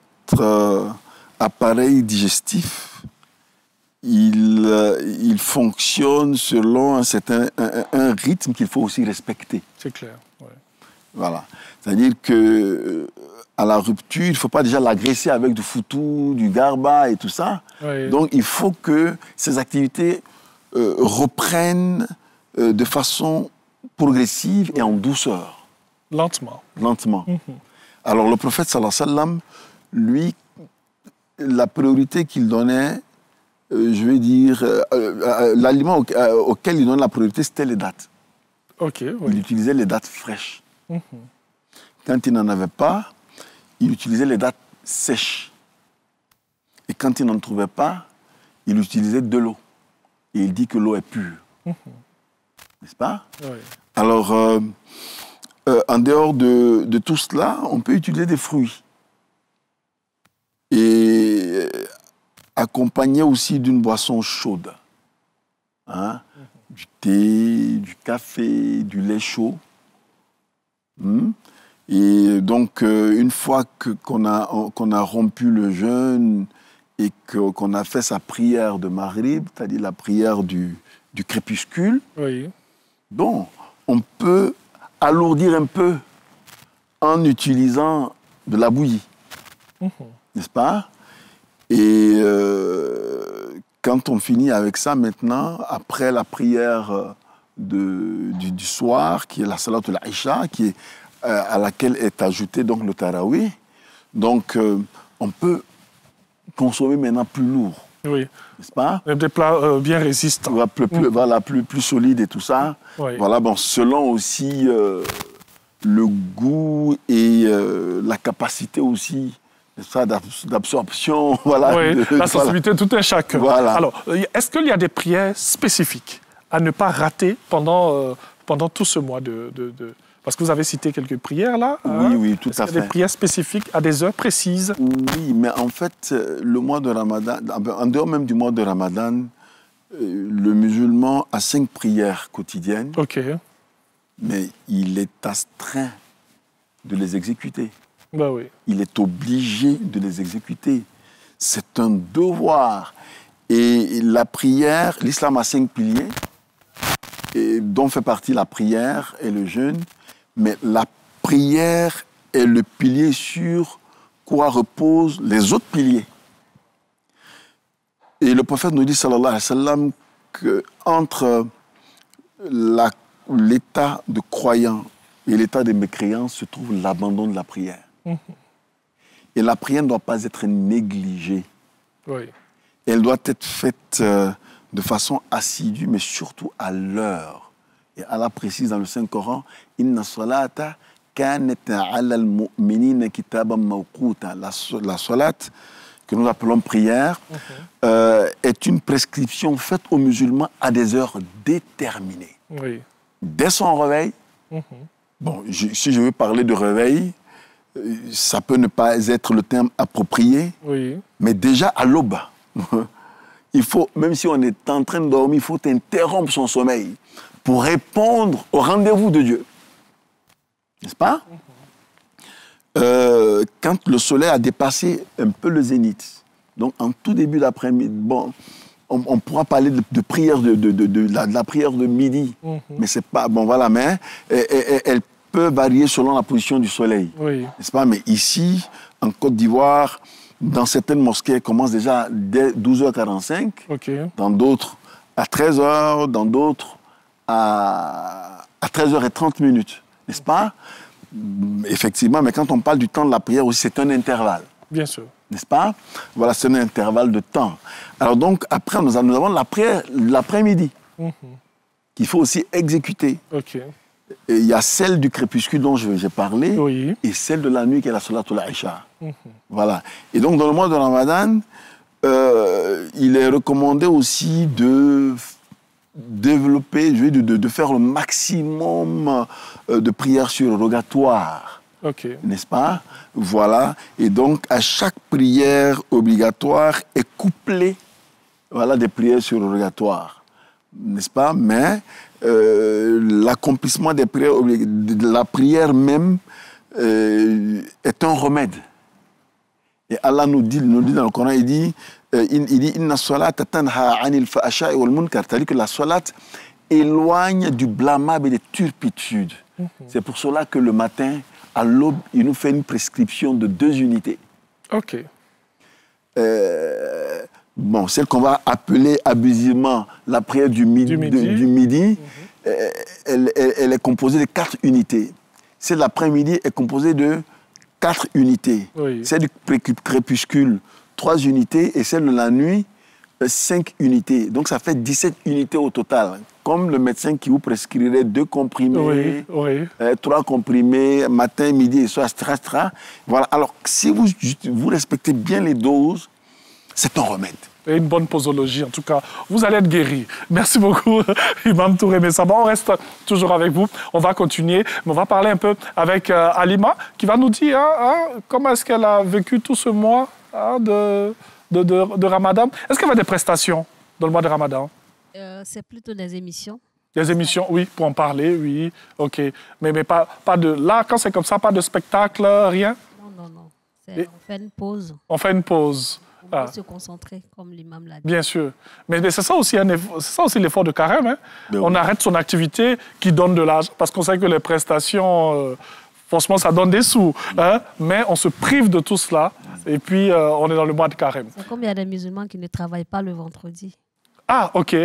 appareil digestif, il fonctionne selon un rythme qu'il faut aussi respecter. C'est clair. Ouais. Voilà. C'est-à-dire que à la rupture, il ne faut pas déjà l'agresser avec du foutou, du garba et tout ça. Oui. Donc, il faut que ces activités reprennent de façon progressive et en douceur. Lentement. Lentement. Alors, le prophète, sallallahu alayhi wa sallam, lui, la priorité qu'il donnait, je vais dire, l'aliment auquel il donnait la priorité, c'était les dattes. Il utilisait les dattes fraîches. Quand il n'en avait pas, il utilisait les dattes sèches. Et quand il n'en trouvait pas, il utilisait de l'eau. Et il dit que l'eau est pure. N'est-ce pas? Oui. Alors, en dehors de tout cela, on peut utiliser des fruits. Et accompagné aussi d'une boisson chaude. Hein? Du thé, du café, du lait chaud. Et donc, une fois qu'on a rompu le jeûne et qu'on a fait sa prière de Maghrib, c'est-à-dire la prière du crépuscule, bon, on peut alourdir un peu en utilisant de la bouillie. N'est-ce pas? Et quand on finit avec ça maintenant, après la prière du soir, qui est la salat al-Isha, à laquelle est ajouté donc le tarawih, donc on peut consommer maintenant plus lourd. Oui. N'est-ce pas? Même des plats bien résistants. Voilà, plus solides et tout ça. Oui. Voilà, bon, selon aussi le goût et la capacité aussi d'absorption. Voilà, oui, la sensibilité, tout un chacun. Voilà. Alors, est-ce qu'il y a des prières spécifiques à ne pas rater pendant tout ce mois Parce que vous avez cité quelques prières là. Oui, tout à fait. Il y a des prières spécifiques à des heures précises. Oui, mais en fait, le mois de Ramadan, en dehors même du mois de Ramadan, le musulman a 5 prières quotidiennes. Mais il est astreint de les exécuter. Ben oui. Il est obligé de les exécuter. C'est un devoir. Et la prière, l'islam a 5 piliers, dont fait partie la prière et le jeûne. Mais la prière est le pilier sur quoi reposent les autres piliers. Et le prophète nous dit, sallallahu alayhi wa sallam, qu'entre l'état de croyant et l'état de mécréant se trouve l'abandon de la prière. Et la prière ne doit pas être négligée. Oui. Elle doit être faite de façon assidue, mais surtout à l'heure. Et Allah précise dans le Saint-Coran, « Inna salata kanat ala al-mu'minina kitaban mawquta » La salat, que nous appelons prière, est une prescription faite aux musulmans à des heures déterminées. Oui. Dès son réveil, bon, si je veux parler de réveil, ça peut ne pas être le terme approprié, mais déjà à l'aube, il faut, même si on est en train de dormir, il faut interrompre son sommeil pour répondre au rendez-vous de Dieu. N'est-ce pas? Quand le soleil a dépassé un peu le zénith, donc en tout début d'après-midi, bon, on pourra parler de prière de la prière de midi, mais c'est pas bon, voilà, mais elle peut varier selon la position du soleil, n'est-ce pas? Mais ici, en Côte d'Ivoire, dans certaines mosquées, elle commence déjà dès 12h45, dans d'autres à 13h, dans d'autres à 13h30, n'est-ce pas? Effectivement, mais quand on parle du temps de la prière aussi, c'est un intervalle. Bien sûr. N'est-ce pas? Voilà, c'est un intervalle de temps. Alors donc, après, nous avons la prière l'après-midi, qu'il faut aussi exécuter. Et il y a celle du crépuscule dont j'ai parlé, et celle de la nuit qui est la Salatul Isha. Voilà. Et donc, dans le mois de Ramadan, il est recommandé aussi de développer, de faire le maximum de prières surrogatoires. N'est-ce pas? Voilà. Et donc, à chaque prière obligatoire est couplée, voilà, des prières surrogatoires. N'est-ce pas? Mais l'accomplissement des prières de la prière même est un remède. Et Allah nous dit dans le Coran, il dit Inna salata tanha anil fahsha'i wal munkar, c'est-à-dire que la salat éloigne du blâmable et des turpitudes. C'est pour cela que le matin, à l'aube, il nous fait une prescription de 2 unités. Bon, celle qu'on va appeler abusivement la prière du midi, elle est composée de 4 unités. Celle de l'après-midi est composée de 4 unités. Celle du crépuscule, 3 unités, et celle de la nuit, 5 unités. Donc ça fait 17 unités au total. Comme le médecin qui vous prescrirait 2 comprimés, 3 comprimés, matin, midi et soir, etc. Voilà. Alors, si vous respectez bien les doses, c'est un remède. Et une bonne posologie, en tout cas. Vous allez être guéri. Merci beaucoup, Imam Touré Messaba. On reste toujours avec vous. On va continuer, mais on va parler un peu avec Halima, qui va nous dire comment est-ce qu'elle a vécu tout ce mois de Ramadan. Est-ce qu'il y avait des prestations dans le mois de Ramadan? C'est plutôt des émissions. Des émissions, oui, pour en parler, oui. OK. Mais pas de... Là, quand c'est comme ça, pas de spectacle, rien? Non. On fait une pause. On fait une pause. Pour se concentrer, comme l'imam l'a dit. Bien sûr. Mais c'est ça aussi, l'effort de carême. Hein? On arrête son activité qui donne de l'argent, parce qu'on sait que les prestations, franchement, ça donne des sous. Hein? Mais on se prive de tout cela, et puis on est dans le mois de carême. C'est comme il y a des musulmans qui ne travaillent pas le vendredi. Ah, OK.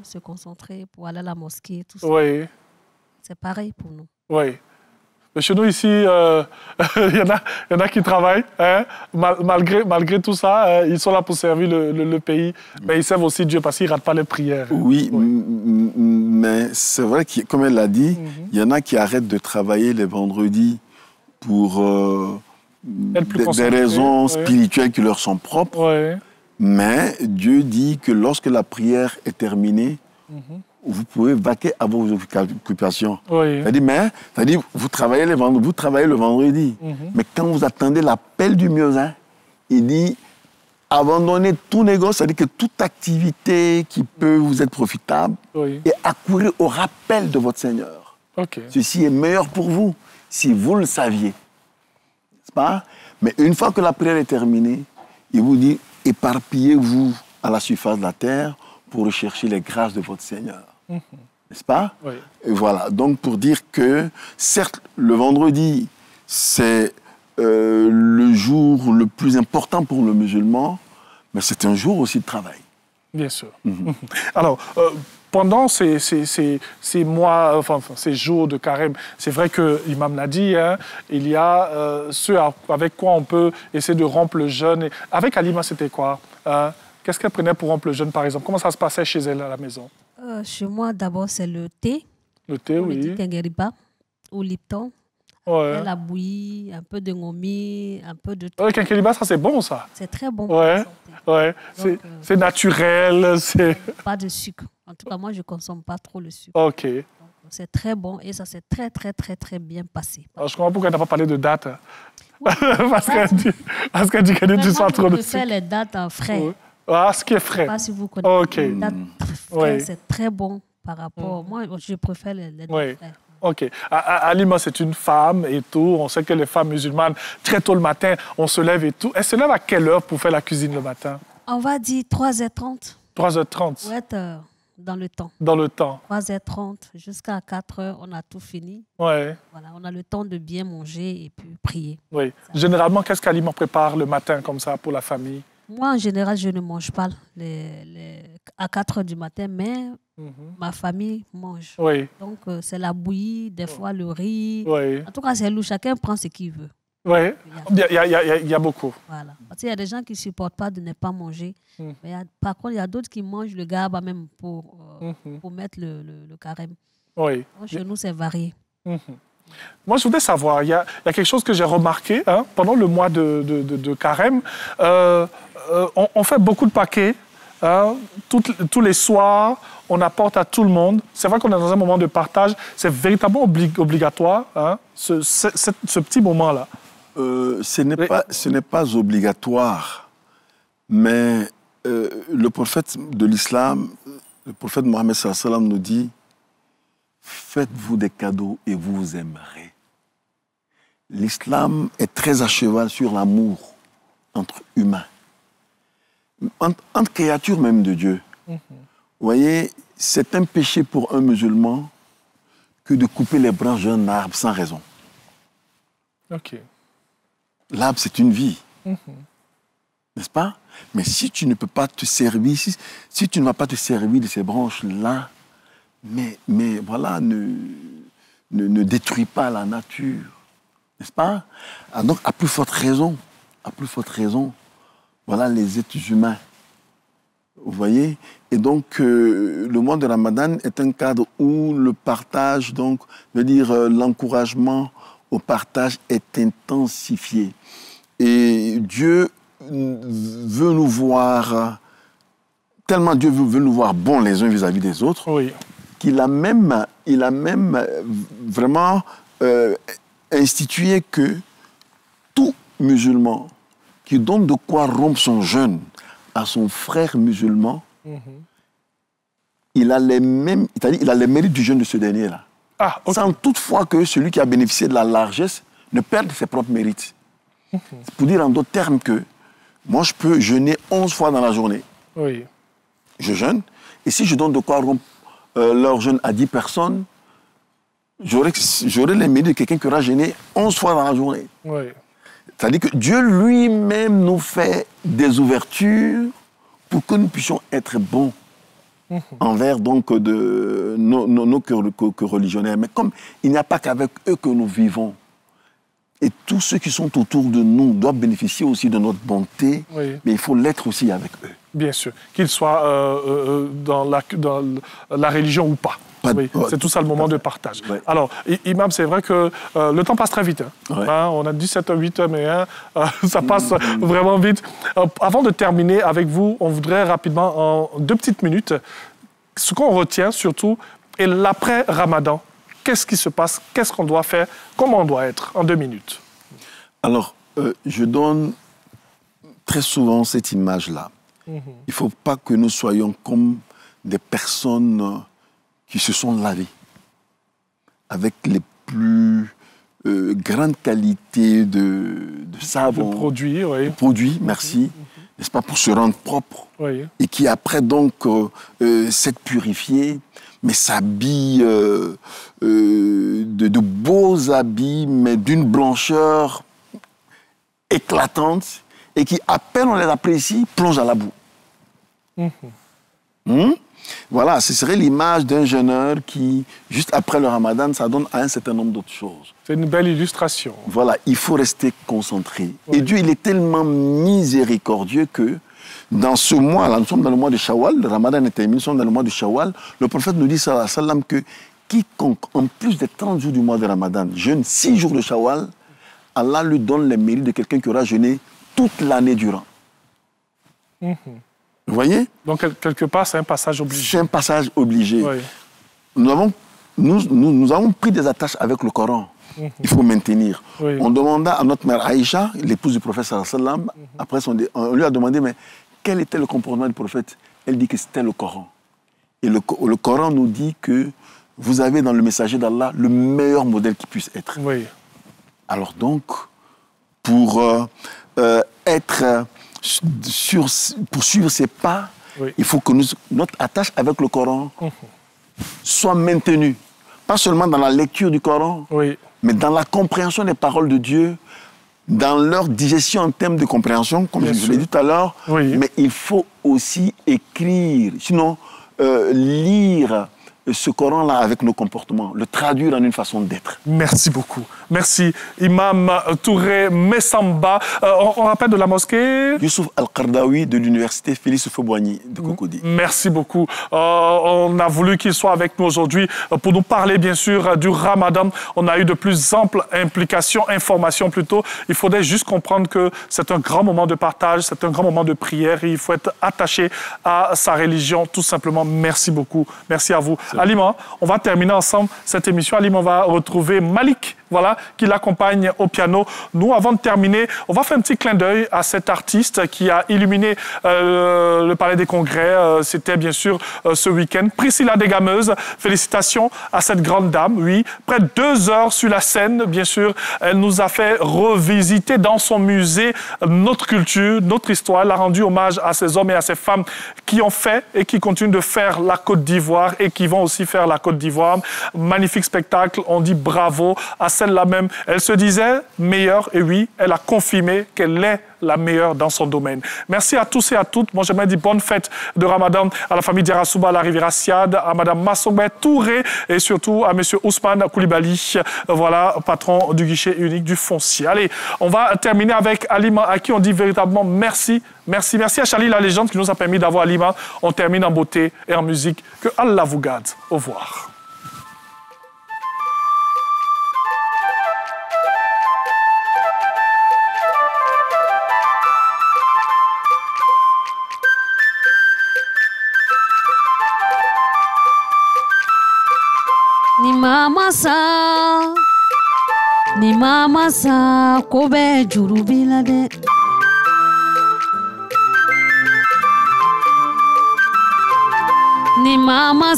Se concentrer pour aller à la mosquée, tout ça. Oui. C'est pareil pour nous. Oui. Mais chez nous, ici, il y en a qui travaillent. Hein? Malgré tout ça, ils sont là pour servir le pays. Mais ils servent aussi Dieu parce qu'ils ne ratent pas les prières. Oui. Mais c'est vrai que, comme elle l'a dit, il y en a qui arrêtent de travailler les vendredis pour des raisons spirituelles qui leur sont propres. Mais Dieu dit que lorsque la prière est terminée, vous pouvez vaquer à vos occupations. C'est-à-dire, vous travaillez le vendredi. Mais quand vous attendez l'appel du Mieuxin, il dit, abandonnez tout négoce, c'est-à-dire que toute activité qui peut vous être profitable, et accourir au rappel de votre Seigneur. Ceci est meilleur pour vous, si vous le saviez. N'est-ce pas? Mais une fois que la prière est terminée, il vous dit, éparpillez-vous à la surface de la terre pour rechercher les grâces de votre Seigneur. N'est-ce pas? Et voilà, donc pour dire que, certes, le vendredi, c'est le jour le plus important pour le musulman, mais c'est un jour aussi de travail. Bien sûr. Alors, pendant ces mois, enfin, ces jours de carême, c'est vrai que l'imam l'a dit, hein, il y a ceux avec quoi on peut essayer de rompre le jeûne. Avec Halima, c'était quoi? Qu'est-ce qu'elle prenait pour rompre le jeûne, par exemple? Comment ça se passait chez elle à la maison? Chez moi, d'abord, c'est le thé. Le thé, oui. Le Kengeriba ou Lipton. Ouais. La bouillie, un peu de ngomi, un peu de... Le Kengeriba, ça, c'est bon, ça? C'est très bon. Ouais, ouais. C'est naturel, c'est... Pas de sucre. En tout cas, moi, je ne consomme pas trop le sucre. OK. C'est très bon et ça s'est très, très, très, très bien passé. Alors, je comprends pourquoi elle n'a pas parlé de date. Oui. parce qu'elle dit qu'elle dit pas trop de sucre. Je fais les dates en frais. Ouais. Ah, ce qui est frais. Je ne sais pas si vous connaissez. OK. Les dates frais, c'est très bon par rapport... Moi, je préfère les dates frais. OK. Halima, c'est une femme et tout. On sait que les femmes musulmanes, très tôt le matin, on se lève et tout. Elle se lève à quelle heure pour faire la cuisine le matin? On va dire 3h30. 3h30. Pour être dans le temps. Dans le temps. 3h30 jusqu'à 4h, on a tout fini. Ouais. Voilà, on a le temps de bien manger et puis prier. Oui. Généralement, qu'est-ce qu'Halima prépare le matin comme ça pour la famille? Moi, en général, je ne mange pas à 4h du matin, mais ma famille mange. Oui. Donc, c'est la bouillie, des fois le riz. Oui. En tout cas, c'est loup. Chacun prend ce qu'il veut. Oui, il y a beaucoup. Voilà. Parce qu'il y a des gens qui ne supportent pas de ne pas manger. Mais par contre, il y a d'autres qui mangent le garba même pour mettre le carême. Oui. Donc, chez nous, c'est varié. Moi, je voudrais savoir, il y a quelque chose que j'ai remarqué pendant le mois de carême. On fait beaucoup de paquets. Tous les soirs, on apporte à tout le monde. C'est vrai qu'on est dans un moment de partage. C'est véritablement obligatoire, ce petit moment-là. Ce n'est pas obligatoire, mais le prophète de l'islam, le prophète Mohammed sallallahu alayhi wa sallam nous dit: faites-vous des cadeaux et vous aimerez. L'islam est très à cheval sur l'amour entre humains, entre créatures même de Dieu. Vous voyez, c'est un péché pour un musulman que de couper les branches d'un arbre sans raison. OK. L'arbre, c'est une vie. N'est-ce pas? Mais si tu ne peux pas te servir, si tu ne vas pas te servir de ces branches-là, mais voilà, ne détruis pas la nature. N'est-ce pas? Donc, à plus forte raison, voilà les êtres humains. Vous voyez? Et donc, le mois de Ramadan est un cadre où le partage, donc, je veux dire, l'encouragement au partage est intensifié. Et Dieu veut nous voir, tellement Dieu veut nous voir bons les uns vis-à-vis des autres, oui, qu'il a même vraiment institué que tout musulman qui donne de quoi rompre son jeûne à son frère musulman, il a les mêmes, il a les mérites du jeûne de ce dernier-là. Ah, okay. Sans toutefois que celui qui a bénéficié de la largesse ne perde ses propres mérites. C'est pour dire en d'autres termes que moi, je peux jeûner 11 fois dans la journée. Oui. Je jeûne, et si je donne de quoi rompre leur jeûne à 10 personnes, j'aurai les mérites de quelqu'un qui aura jeûné 11 fois dans la journée. Oui. C'est-à-dire que Dieu lui-même nous fait des ouvertures pour que nous puissions être bons envers donc nos co-religionnaires. Mais comme il n'y a pas qu'avec eux que nous vivons, et tous ceux qui sont autour de nous doivent bénéficier aussi de notre bonté, oui, mais il faut l'être aussi avec eux. Bien sûr, qu'ils soient dans la religion ou pas. Oui, c'est tout ça le moment de partage. Ouais. Alors, Imam, c'est vrai que le temps passe très vite. Ouais. On a 17h, 8h, mais ça passe vraiment vite. Avant de terminer avec vous, on voudrait rapidement, en 2 petites minutes, ce qu'on retient surtout est l'après-Ramadan. Qu'est-ce qui se passe? Qu'est-ce qu'on doit faire? Comment on doit être? En 2 minutes. Alors, je donne très souvent cette image-là. Il ne faut pas que nous soyons comme des personnes qui se sont lavées avec les plus grandes qualités de savon. De produits, oui. De produits, merci. N'est-ce pas, pour se rendre propre. Oui. Et qui après donc s'être purifié, mais s'habille de beaux habits, mais d'une blancheur éclatante, et qui, à peine on les apprécie, plonge à la boue. Voilà, ce serait l'image d'un jeûneur qui, juste après le ramadan, ça donne à un certain nombre d'autres choses. C'est une belle illustration. Voilà, il faut rester concentré. Oui. Et Dieu, il est tellement miséricordieux que dans ce mois, là, nous sommes dans le mois de Shawwal, le ramadan est terminé, nous sommes dans le mois de Shawwal, le prophète nous dit, sallallahu alayhi wa sallam, que quiconque, en plus des 30 jours du mois de ramadan, jeûne 6 jours de Shawwal, Allah lui donne les mérites de quelqu'un qui aura jeûné toute l'année durant. Vous voyez? Donc, quelque part, c'est un passage obligé. C'est un passage obligé. Oui. Nous avons pris des attaches avec le Coran. Il faut maintenir. Oui. On demanda à notre mère Aïcha, l'épouse du prophète sallallahu alayhi wa sallam, après on lui a demandé, mais quel était le comportement du prophète? Elle dit que c'était le Coran. Et le Coran nous dit que vous avez dans le messager d'Allah le meilleur modèle qui puisse être. Oui. Alors donc, pour suivre ses pas, oui, il faut que notre attache avec le Coran soit maintenue. Pas seulement dans la lecture du Coran, oui, mais dans la compréhension des paroles de Dieu, dans leur digestion en termes de compréhension, comme je l'ai dit tout à l'heure, oui, mais il faut aussi écrire, sinon lire ce Coran-là avec nos comportements, le traduire en une façon d'être. Merci beaucoup. Merci, Imam Touré Messamba. On rappelle de la mosquée Youssouf Al-Qardawi de l'université Félix Houphouët-Boigny de Cocody. Merci beaucoup. On a voulu qu'il soit avec nous aujourd'hui pour nous parler, bien sûr, du Ramadan. On a eu de plus amples implications, informations plutôt. Il faudrait juste comprendre que c'est un grand moment de partage, c'est un grand moment de prière et il faut être attaché à sa religion, tout simplement. Merci beaucoup. Merci à vous. Alima, on va terminer ensemble cette émission. Alima, on va retrouver Malik, voilà, qui l'accompagne au piano. Nous, avant de terminer, on va faire un petit clin d'œil à cet artiste qui a illuminé le Palais des Congrès. C'était bien sûr ce week-end. Priscilla Desgameuses, félicitations à cette grande dame. Oui, près de 2 heures sur la scène, bien sûr. Elle nous a fait revisiter dans son musée notre culture, notre histoire. Elle a rendu hommage à ces hommes et à ces femmes qui ont fait et qui continuent de faire la Côte d'Ivoire et qui vont aussi faire la Côte d'Ivoire. Magnifique spectacle. On dit bravo à celle-là même. Elle se disait meilleure et oui, elle a confirmé qu'elle est la meilleure dans son domaine. Merci à tous et à toutes. Moi, j'aimerais dire bonne fête de Ramadan à la famille Diarasouba, à la Riviera Siad, à Mme Massongbe Touré et surtout à M. Ousmane Koulibaly, voilà, patron du guichet unique du foncier. Allez, on va terminer avec Alima, à qui on dit véritablement merci. Merci, merci à Charlie, la légende, qui nous a permis d'avoir Alima. On termine en beauté et en musique. Que Allah vous garde. Au revoir. Ni mama sa ko bɛ juru b'i la dɛ. Ni mama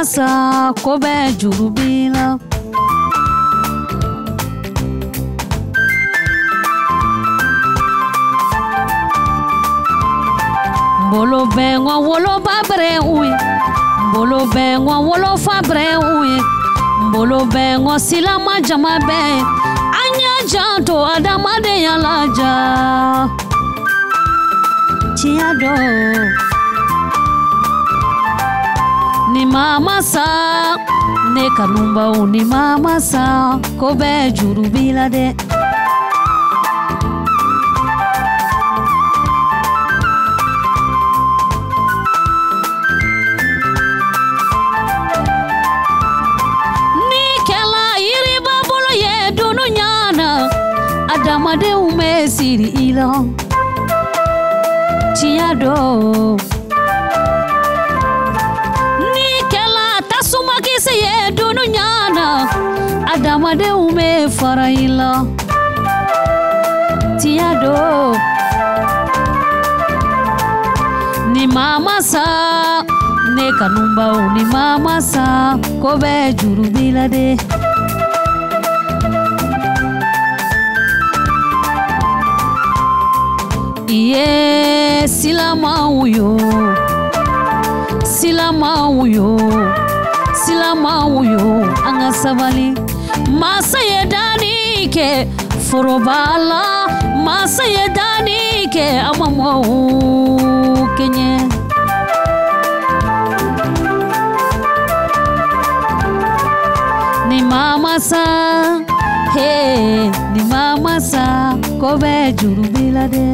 sa ko bɛ juru b'i la. Bolo bɛ ŋɔ wolo ba bɛrɛ uye. Bolo bɛ ŋɔ wolo fa bɛrɛ uye. Bolo bɛ ŋɔ silama jama bɛ. An y'a janto adamadenya laja. Tiɲɛ dɔ. Ni mama sa, ne kanubaw ni mama sa, ko bɛ juru b'i la dɛ. Adamadenw bɛ siri i la tiɲɛ dɔ. Ni kɛla tasumakisɛ ye dunu ɲana adamadenw bɛ fara i la tiɲɛ dɔ. Ni mama sa ne kanubaw ni mama sa ko bɛ juru b'i la de. Iye silamaw yo, silamaw yo, silamaw yo, an ka sabali. Masa ye danni kɛ forobala masaya dani ke amamo kenye ni mama sa he ni mama sa ko be juru bilade